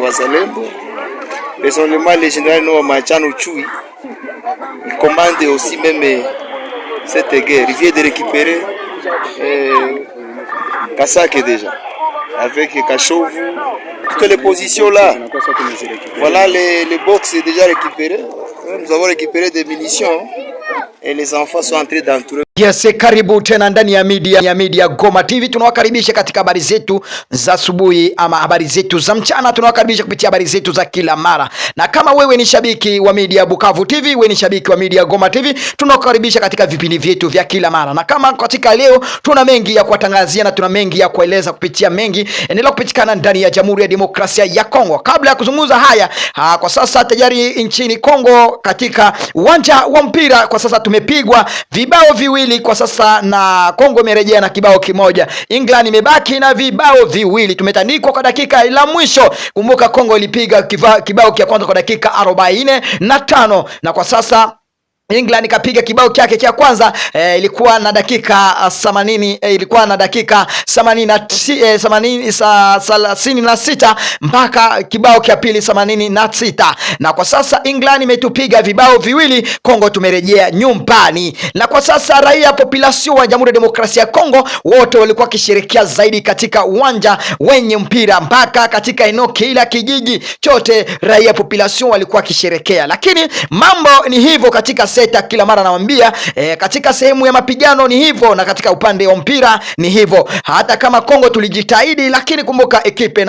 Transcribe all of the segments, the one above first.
Wazalendo, personnellement le général Noa Machano Chui, il commande aussi même cette guerre. Il vient de récupérer Kasake déjà, avec Kachovu, toutes les positions là. Voilà, les box est déjà récupéré. Nous avons récupéré des munitions et les enfants sont entrés d'entrer. Yes, karibu tena ndani ya media Goma TV. Tunawakaribisha katika habari zetu za asubuhi ama habari zetu za mchana. Tunawakaribisha kupitia habari zetu za kila mara. Na kama wewe ni shabiki wa media Bukavu TV, wewe ni shabiki wa media Goma TV, tunawakaribisha katika vipindi vyetu vya kila mara. Na kama katika leo tuna mengi ya kuwatangazia na tuna mengi ya kueleza kupitia mengi endelea kupitikana ndani ya Jamhuri ya Demokrasia ya Kongo. Kabla ya kuzungumza haya, kwa sasa tayari nchini Kongo katika uwanja wa mpira kwa sasa tumepigwa vibao viwili kwa sasa na Kongo imerejea na kibao kimoja. England imebaki na vibao viwili. Tumetandikwa kwa dakika la mwisho. Kumbuka Kongo ilipiga kibao cha kwanza kwa dakika 45 na kwa sasa England kapiga kibao chake cha kwanza ilikuwa na dakika 80 ilikuwa na dakika 36 mpaka kibao cha pili 86 na kwa sasa England imetupiga vibao viwili, Kongo tumerejea nyumbani. Na kwa sasa raia population wa Jamhuri ya Demokrasia ya Kongo wote walikuwa kisherekea zaidi katika uwanja wenye mpira mpaka katika eneo kila kijiji chote raia population walikuwa kisherekea. Lakini mambo ni hivyo katika kila mara nawaambia katika sehemu ya mapigano ni hivyo na katika upande wa mpira ni hivyo. Hata kama Kongo tulijitahidi, lakini kumbuka ekipe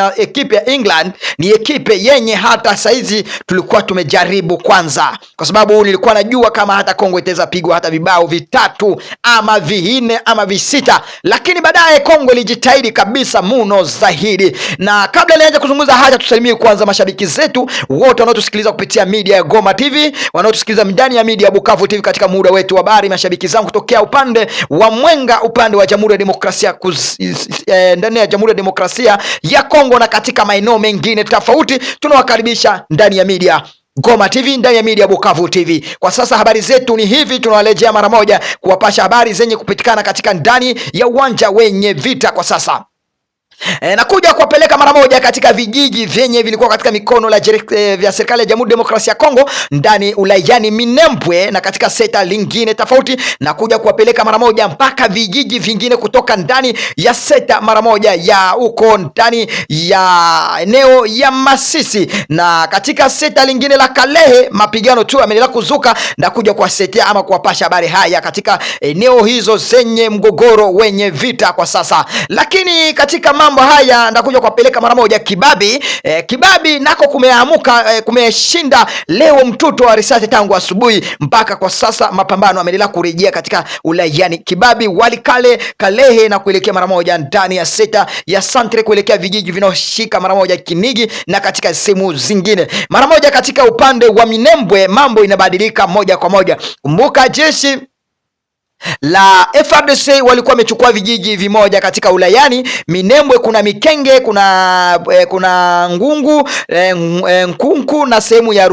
ya England ni ekipe yenye hata saizi tulikuwa tumejaribu kwanza, kwa sababu nilikuwa najua kama hata Kongo itaweza pigwa hata vibao vitatu ama vinne ama visita, lakini baadaye Kongo ilijitahidi kabisa muno zaidi. Na kabla nianze kuzungumza haya, tusalimie kwanza mashabiki zetu wote wanaotusikiliza kupitia media ya Goma TV, wanaotusikiliza ndani ya media Bukavu TV katika muda wetu wa habari. Mashabiki zangu kutokea upande wa Mwenga, upande wa Jamhuri ya Demokrasia ndani ya Jamhuri ya Demokrasia ya Kongo na katika maeneo mengine tofauti, tunawakaribisha ndani ya media Goma TV, ndani ya media Bukavu TV. Kwa sasa habari zetu ni hivi, tunawalejea mara moja kuwapasha habari zenye kupitikana katika ndani ya uwanja wenye vita kwa sasa. Nakuja kuwapeleka mara moja katika vijiji vyenye vilikuwa katika mikono vya serikali ya Jamhuri ya Demokrasia ya Kongo ndani ulayani Minembwe na katika seta lingine tofauti. Nakuja kuwapeleka mara moja mpaka vijiji vingine kutoka ndani ya seta mara moja ya huko ndani ya eneo ya Masisi, na katika seta lingine la Kalehe mapigano tu yameendelea kuzuka. Nakuja kuwasetea ama kuwapasha habari haya katika eneo hizo zenye mgogoro wenye vita kwa sasa. Lakini katika mambo haya ndakuja kuwapeleka mara moja Kibabi. Kibabi nako kumeamuka, kumeshinda leo mtoto wa risasi tangu asubuhi mpaka kwa sasa mapambano yameendelea kurejea katika ulayani Kibabi, Walikale, Kalehe na kuelekea mara moja ndani ya seta ya Santre kuelekea vijiji vinaoshika mara moja Kinigi na katika sehemu zingine. Mara moja katika upande wa Minembwe mambo inabadilika moja kwa moja. Kumbuka jeshi la FARDC walikuwa wamechukua vijiji vimoja katika ulayani Minembwe. Kuna Mikenge, kuna Ngungu, Nkunku na sehemu ya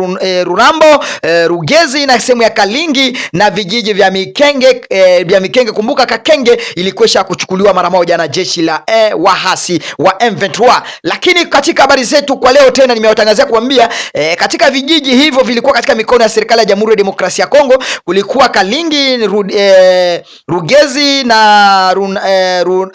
Rurambo, Rugezi na sehemu ya Kalingi na vijiji vya Mikenge. Kumbuka Kakenge ilikwesha kuchukuliwa mara moja na jeshi la wahasi wa M23. Lakini katika habari zetu kwa leo tena nimewatangazia kuambia katika vijiji hivyo vilikuwa katika mikono ya serikali ya Jamhuri ya Demokrasia ya Kongo. Kulikuwa Kalingi, Rugezi na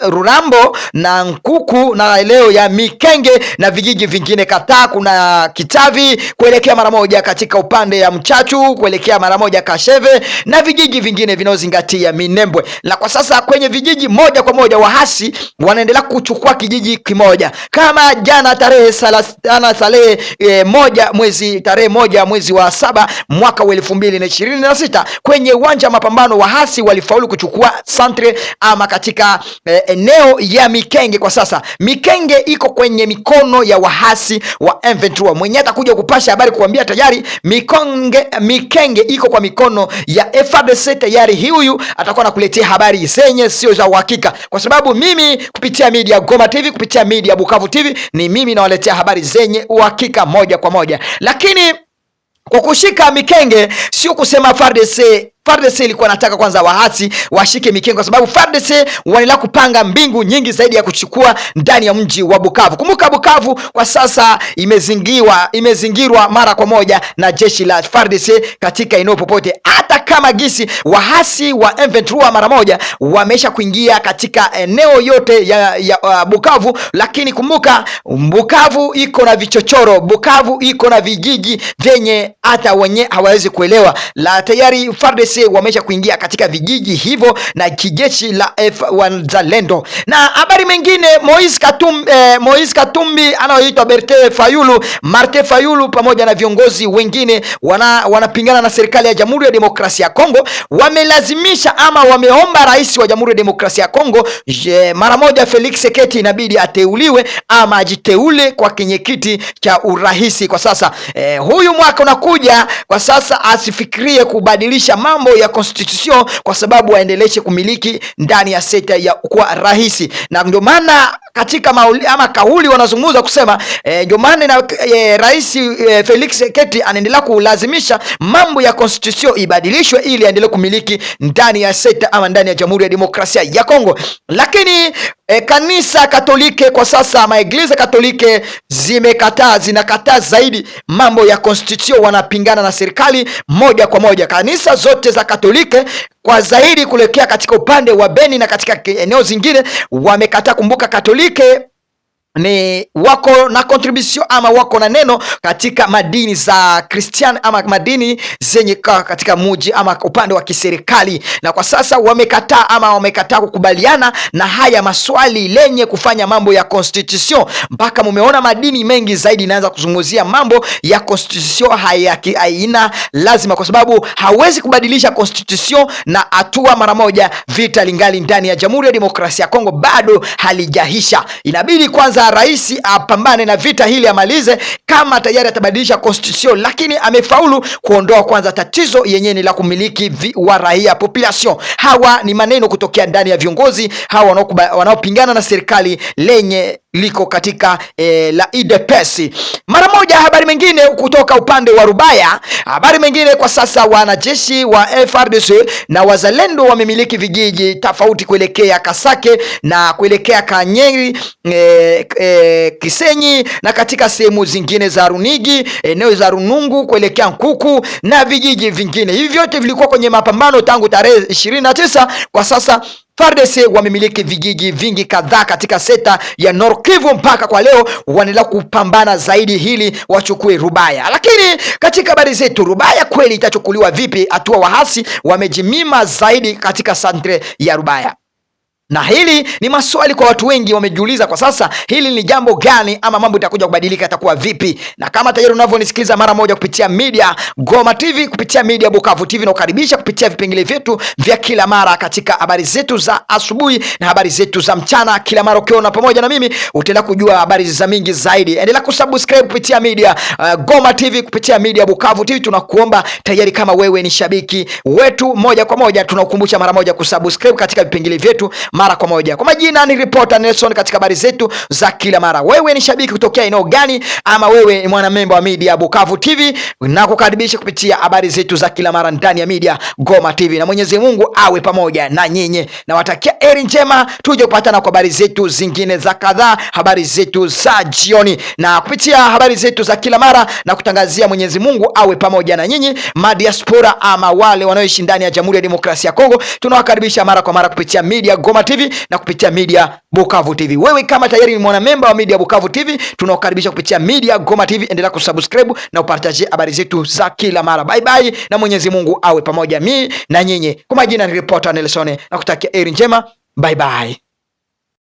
Rurambo na Nkuku na leo ya Mikenge na vijiji vingine kadhaa. Kuna Kitavi kuelekea mara moja katika upande ya Mchachu kuelekea mara moja Kasheve na vijiji vingine vinaozingatia Minembwe. Na kwa sasa kwenye vijiji moja kwa moja wahasi wanaendelea kuchukua kijiji kimoja. Kama jana tarehe moja mwezi wa 7 mwaka wa 2026 kwenye uwanja mapambano wahasi walifaulu kuchukua Santre ama katika eneo ya Mikenge. Kwa sasa Mikenge iko kwenye mikono ya wahasi wa M23. Mwenye atakuja kupasha habari kuambia tayari Mikenge iko kwa mikono ya FARDC tayari. Huyu atakuwa nakuletea habari zenye sio za uhakika, kwa sababu mimi kupitia media Goma TV, kupitia media Bukavu TV ni mimi nawaletea habari zenye uhakika moja kwa moja. Lakini kwa kushika Mikenge sio kusema FARDC FARDC ilikuwa nataka kwanza wahasi washike mikengo, kwa sababu FARDC wanaendelea kupanga mbingu nyingi zaidi ya kuchukua ndani ya mji wa Bukavu. Kumbuka Bukavu kwa sasa imezingirwa mara kwa moja na jeshi la FARDC katika eneo popote, hata kama gisi wahasi wa M23 mara moja wamesha kuingia katika eneo yote ya Bukavu, lakini kumbuka Bukavu iko na vichochoro, Bukavu iko na vijiji vyenye hata wenye hawawezi kuelewa. La tayari FARDC wamesha kuingia katika vijiji hivyo na kijeshi la Wazalendo. Na habari mengine, Moise Katumbi anaoitwa Martin Fayulu pamoja na viongozi wengine wanapingana na serikali ya Jamhuri ya Demokrasia ya Kongo, wamelazimisha ama wameomba rais wa Jamhuri ya Demokrasia ya Kongo mara moja Felix Tshisekedi inabidi ateuliwe ama ajiteule kwa kwenye kiti cha urais kwa sasa. Huyu mwaka unakuja kwa sasa asifikirie kubadilisha mambo ya constitution kwa sababu aendeleshe kumiliki ndani ya sekta ya kuwa rais. Na ndio maana katika kauli wanazungumza kusema ndio maana rais Felix Tshisekedi anaendelea kulazimisha mambo ya constitution ibadilishwe ili aendelee kumiliki ndani ya sekta ama ndani ya Jamhuri ya Demokrasia ya Kongo. Lakini kanisa Katolike kwa sasa, maeglise Katolike zinakataa zaidi mambo ya constitution, wanapingana na serikali moja kwa moja. Kanisa zote za Katolike kwa zaidi kuelekea katika upande wa Beni na katika eneo zingine wamekataa. Kumbuka Katolike ni wako na contribution ama wako na neno katika madini za Christian ama madini zenye katika muji ama upande wa kiserikali, na kwa sasa wamekataa kukubaliana na haya maswali lenye kufanya mambo ya constitution. Mpaka mumeona madini mengi zaidi inaanza kuzungumzia mambo ya constitution. Haina lazima, kwa sababu hawezi kubadilisha constitution na hatua mara moja. Vita lingali ndani ya Jamhuri ya Demokrasia ya Kongo, bado halijahisha. Inabidi kwanza rais apambane na vita hili, amalize kama tayari atabadilisha constitution, lakini amefaulu kuondoa kwanza tatizo yenyewe ni la kumiliki wa raia population. Hawa ni maneno kutokea ndani ya viongozi hawa wanaopingana na serikali lenye liko katika la UDPS. Mara moja habari mengine kutoka upande wa Rubaya. Habari mengine kwa sasa, wanajeshi wa FARDC na wazalendo wamemiliki vijiji tofauti kuelekea Kasake na kuelekea Kanyeri, Kisenyi na katika sehemu zingine za Runigi, eneo za Runungu kuelekea Nkuku na vijiji vingine. Hivi vyote vilikuwa kwenye mapambano tangu tarehe 29. Kwa sasa FARDC wamemiliki vijiji vingi kadhaa katika sekta ya Nord Kivu, mpaka kwa leo wanaendelea kupambana zaidi hili wachukue Rubaya. Lakini katika habari zetu, Rubaya kweli itachukuliwa vipi? Hatua wahasi wamejimima zaidi katika santre ya Rubaya. Na hili ni maswali kwa watu wengi wamejiuliza kwa sasa, hili ni jambo gani ama mambo itakuja kubadilika, itakuwa vipi? Na kama tayari unavyonisikiliza mara moja kupitia media Goma TV, kupitia media Bukavu TV, na ukaribisha kupitia vipengele vyetu vya kila mara katika habari zetu za asubuhi na habari zetu za mchana. Kila mara ukiona pamoja na mimi utaenda kujua habari za mingi zaidi. Endelea kusubscribe kupitia media Goma TV, kupitia media Bukavu TV. Tunakuomba tayari, kama wewe ni shabiki wetu moja kwa moja, tunakukumbusha mara moja kusubscribe katika vipengele vyetu mara kwa moja. Kwa majina ni Reporter Nelson katika habari zetu za kila mara. Wewe ni shabiki kutokea eneo gani, ama wewe ni mwanamemba wa media Bukavu TV, na kukaribisha kupitia habari zetu za kila mara ndani ya media Goma TV, na Mwenyezi Mungu awe pamoja na nyinyi. Na watakia heri njema, tuje kupatana kwa habari zetu zingine za kadhaa, habari zetu za jioni, na kupitia habari zetu za kila mara na kutangazia Mwenyezi Mungu awe pamoja na nyinyi. Madiaspora ama wale wanaoishi ndani ya Jamhuri ya Demokrasia ya Kongo, tunawakaribisha mara kwa mara kupitia media Goma TV na kupitia media Bukavu TV. Wewe kama tayari ni mwanamemba wa media Bukavu TV, tunakukaribisha kupitia media Goma TV. Endelea kusubscribe na upartaje habari zetu za kila mara. Bye bye, na Mwenyezi Mungu awe pamoja mimi na nyinyi. Kwa majina ni Reporter Nelson, na kutakia heri njema. Bye bye.